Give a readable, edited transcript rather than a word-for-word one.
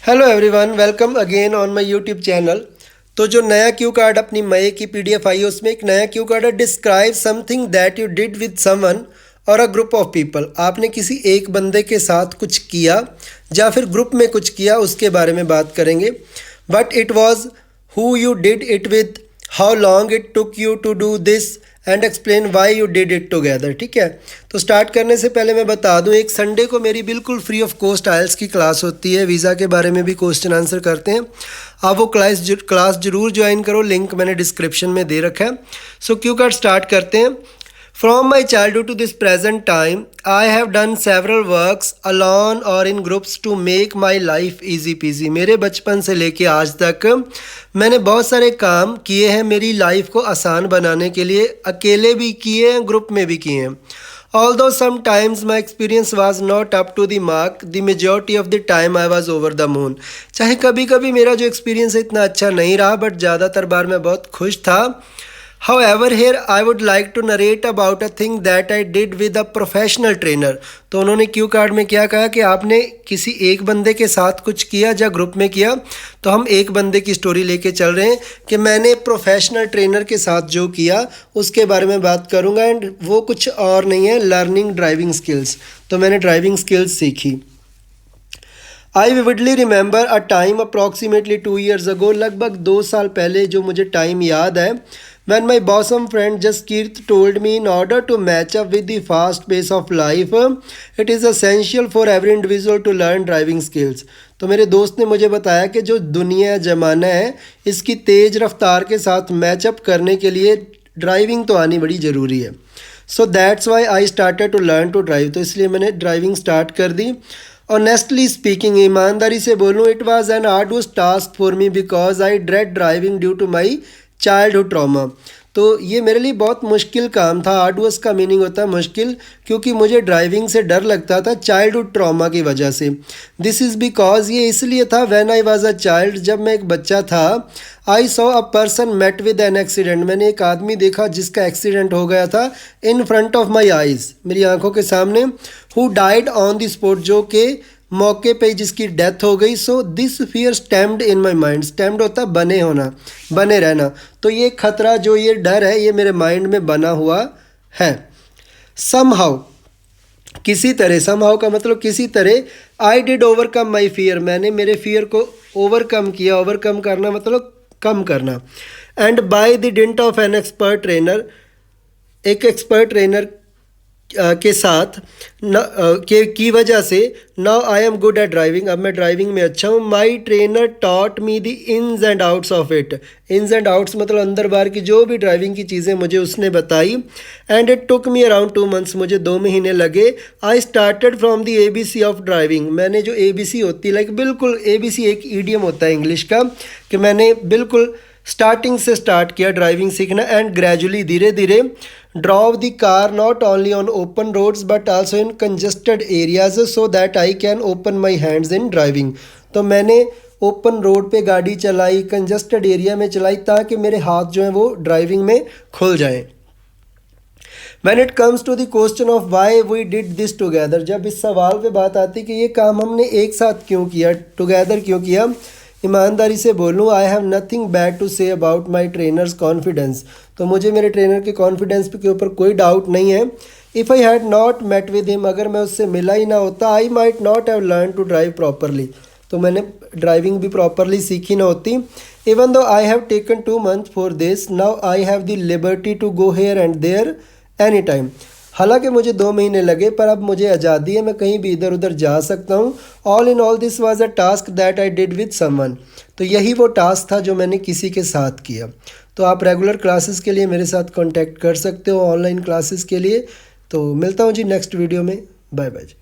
Hello everyone, welcome again on my YouTube channel. तो जो नया क्यू कार्ड अपनी मई की पीडीएफ आई है उसमें एक नया क्यू कार्ड है, describe something that you did with someone और अ ग्रुप ऑफ पीपल। आपने किसी एक बंदे के साथ कुछ किया या फिर ग्रुप में कुछ किया, उसके बारे में बात करेंगे। But it was who you did it with, how long it took you to do this and explain why you did it together. ठीक है, तो स्टार्ट करने से पहले मैं बता दूं, एक संडे को मेरी बिल्कुल फ्री ऑफ कॉस्ट आइल्स की क्लास होती है। वीज़ा के बारे में भी क्वेश्चन आंसर करते हैं। आप वो क्लास जरूर ज्वाइन करो, लिंक मैंने डिस्क्रिप्शन में दे रखा है। सो क्यू कार्ड स्टार्ट करते हैं। From my childhood to this present time, I have done several works alone or in groups to make my life easy peasy। मेरे बचपन से लेके आज तक मैंने बहुत सारे काम किए हैं मेरी लाइफ को आसान बनाने के लिए। अकेले भी किए हैं, ग्रुप में भी किए हैं। Although sometimes my experience was not up to the mark, the majority of the time I was over the moon। चाहे कभी कभी मेरा जो एक्सपीरियंस है इतना अच्छा नहीं रहा, बट ज़्यादातर बार मैं बहुत खुश था। However, here I would like to narrate about a thing that I did with a professional trainer। तो उन्होंने क्यू कार्ड में क्या कहा कि आपने किसी एक बंदे के साथ कुछ किया या ग्रुप में किया। तो हम एक बंदे की स्टोरी लेके चल रहे हैं कि मैंने प्रोफेशनल ट्रेनर के साथ जो किया उसके बारे में बात करूँगा। एंड वो कुछ और नहीं है, लर्निंग ड्राइविंग स्किल्स। तो मैंने ड्राइविंग स्किल्स सीखी। I vividly remember a time approximately 2 years ago, लगभग 2 साल पहले जो मुझे टाइम याद है, when my bosom friend Jaskirt told me in order to match up with the fast pace of life, it is essential for every individual to learn driving skills। तो मेरे दोस्त ने मुझे बताया कि जो दुनिया ज़माना है इसकी तेज़ रफ्तार के साथ मैचअप करने के लिए ड्राइविंग तो आनी बड़ी ज़रूरी है। So that's why I started to learn to drive. तो इसलिए मैंने ड्राइविंग स्टार्ट कर दी। ऑनेस्टली स्पीकिंग, ईमानदारी से बोलूँ, it was an arduous task for me because I dread driving due to my childhood trauma. तो ये मेरे लिए बहुत मुश्किल काम था। आर्डुअस का मीनिंग होता है मुश्किल, क्योंकि मुझे ड्राइविंग से डर लगता था चाइल्डहुड ट्रॉमा की वजह से। दिस इज़ बिकॉज, ये इसलिए था, when I was a child, जब मैं एक बच्चा था, I saw a person met with an accident. मैंने एक आदमी देखा जिसका एक्सीडेंट हो गया था in front of my eyes, मेरी आंखों के सामने। Who died on the spot, जो कि मौके पे जिसकी डेथ हो गई। So this fear stemmed in my mind. Stemmed होता है बने होना, बने रहना। तो ये खतरा, जो ये डर है, ये मेरे माइंड में बना हुआ है। समहाउ, किसी तरह, समहाउ का मतलब किसी तरह, I did overcome my fear, मैंने मेरे फियर को ओवरकम किया। ओवरकम करना मतलब कम करना। And by the dint of an expert trainer, एक एक्सपर्ट ट्रेनर के साथ की वजह से, now I am good at driving, अब मैं ड्राइविंग में अच्छा हूँ। My trainer taught me the ins and outs of it. Ins and outs मतलब अंदर बाहर की जो भी ड्राइविंग की चीज़ें मुझे उसने बताई। And it took me around 2 months, मुझे 2 महीने लगे। I started from the ABC of driving. मैंने जो ABC होती है, लाइक बिल्कुल ABC एक ईडियम होता है इंग्लिश का, कि मैंने बिल्कुल स्टार्टिंग से स्टार्ट किया ड्राइविंग सीखना। एंड ग्रेजुअली, धीरे धीरे, drive the car not only on open roads but also in congested areas so that I can open my hands in driving. तो मैंने ओपन रोड पे गाड़ी चलाई, कंजेस्टेड एरिया में चलाई, ताकि मेरे हाथ जो हैं वो ड्राइविंग में खुल जाएं। When it comes to the question of why we did this together, जब इस सवाल पे बात आती कि ये काम हमने एक साथ क्यों किया, टुगेदर क्यों किया, ईमानदारी से बोलूँ, I have nothing bad to say about my trainer's confidence. तो मुझे मेरे ट्रेनर के कॉन्फिडेंस के ऊपर कोई डाउट नहीं है। If I had not met with him, अगर मैं उससे मिला ही ना होता, I might not have learn to drive properly, तो मैंने ड्राइविंग भी प्रॉपरली सीखी ना होती। Even though I have taken 2 months for this, now I have the liberty to go here and there any time. हालांकि मुझे 2 महीने लगे, पर अब मुझे आज़ादी है, मैं कहीं भी इधर उधर जा सकता हूँ। All in all this was a task that I did with someone. तो यही वो टास्क था जो मैंने किसी के साथ किया। तो आप रेगुलर क्लासेस के लिए मेरे साथ कांटेक्ट कर सकते हो, ऑनलाइन क्लासेस के लिए। तो मिलता हूँ जी नेक्स्ट वीडियो में। बाय बाय जी।